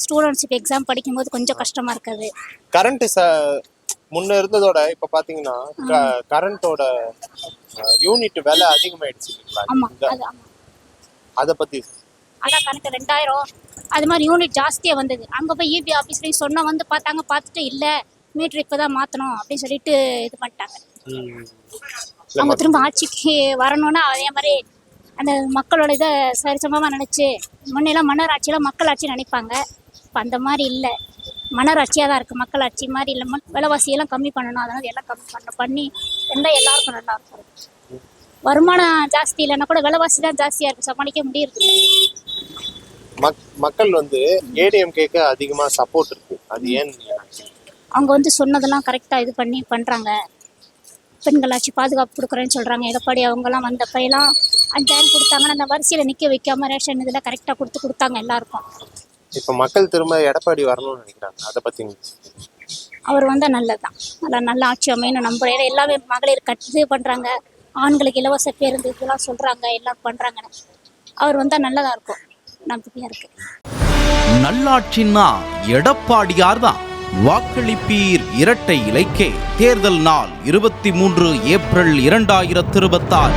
ஸ்டூடெண்ட்ஸுக்கு எக்ஸாம் படிக்கும்போது கொஞ்சம் கஷ்டமா இருக்குது. கரண்ட் முன்ன இருந்ததோட இப்ப பாத்தீங்கன்னா கரண்டோட யூனிட் விலை அதிகமாயிடுச்சு ஆமா இல்லைங்களா? அத பத்தி அதான் கணக்கு 2000 அது மாதிரி யூனிட் ஜாஸ்தியா வந்தது. அங்க போய் இபி ஆபீஸ்லயும் சொன்னா வந்து பார்த்தாங்க, பார்த்துட்டு இல்ல மீட்டர் இப்பதான் மாத்தணும் அப்படின்னு சொல்லிட்டு இது பண்ணிட்டாங்க. அவங்க திரும்ப ஆட்சிக்கு வரணும்னா அதே மாதிரி அந்த மக்களோட இதை சரிசமமா நினைச்சு முன்னெல்லாம் மன்னர் ஆட்சியெல்லாம் மக்கள் ஆட்சி நினைப்பாங்க. இப்போ அந்த மாதிரி இல்லை, மன்னர் ஆட்சியாக தான் இருக்குது. மக்கள் ஆட்சி மாதிரி இல்லை. விலைவாசியெல்லாம் கம்மி பண்ணணும், அதனால எல்லாம் கம்மி பண்ணி இருந்தால் எல்லாருக்கும் நல்லா இருக்கும். வருமானம் ஜாஸ்தி இல்லைன்னா கூட விலைவாசி தான் ஜாஸ்தியாக இருக்குது, சமாளிக்க முடியுது. மக்கள் வந்து ஏடிஎம்கேக்கு அதிகமாக சப்போர்ட் இருக்கு, அது ஏன்? அவங்க வந்து சொன்னதெல்லாம் கரெக்டாக இது பண்ணி பண்ணுறாங்க. பெண்களாட்சி பாதுகாப்பு கொடுக்குறேன்னு சொல்கிறாங்க. எடப்பாடி அவங்கெல்லாம் வந்தப்பெல்லாம் 5000 கொடுத்தாங்கன்னா அந்த வரிசையில் நிற்க வைக்காம ரேஷன் இதில் கரெக்டாக கொடுத்தாங்க எல்லாருக்கும். இப்போ மக்கள் திரும்ப எடப்பாடி வரணும்னு நினைக்கிறாங்க, அதை பற்றி? அவர் வந்தால் நல்லது தான், நல்ல ஆட்சி அமையணும் நம்புறேன். எல்லாமே மகளிர் இது பண்ணுறாங்க, ஆண்களுக்கு இலவச பேருந்து இதெல்லாம் சொல்கிறாங்க, எல்லாம் பண்ணுறாங்கன்னு. அவர் வந்தால் நல்லதாக இருக்கும், நம்பிக்கையாக இருக்கு. நல்லாட்சின்னா எடப்பாடியார் தான். வாக்களிப்பீர் இரட்டை இலைக்கே. தேர்தல் நாள் 23 ஏப்ரல் 2026.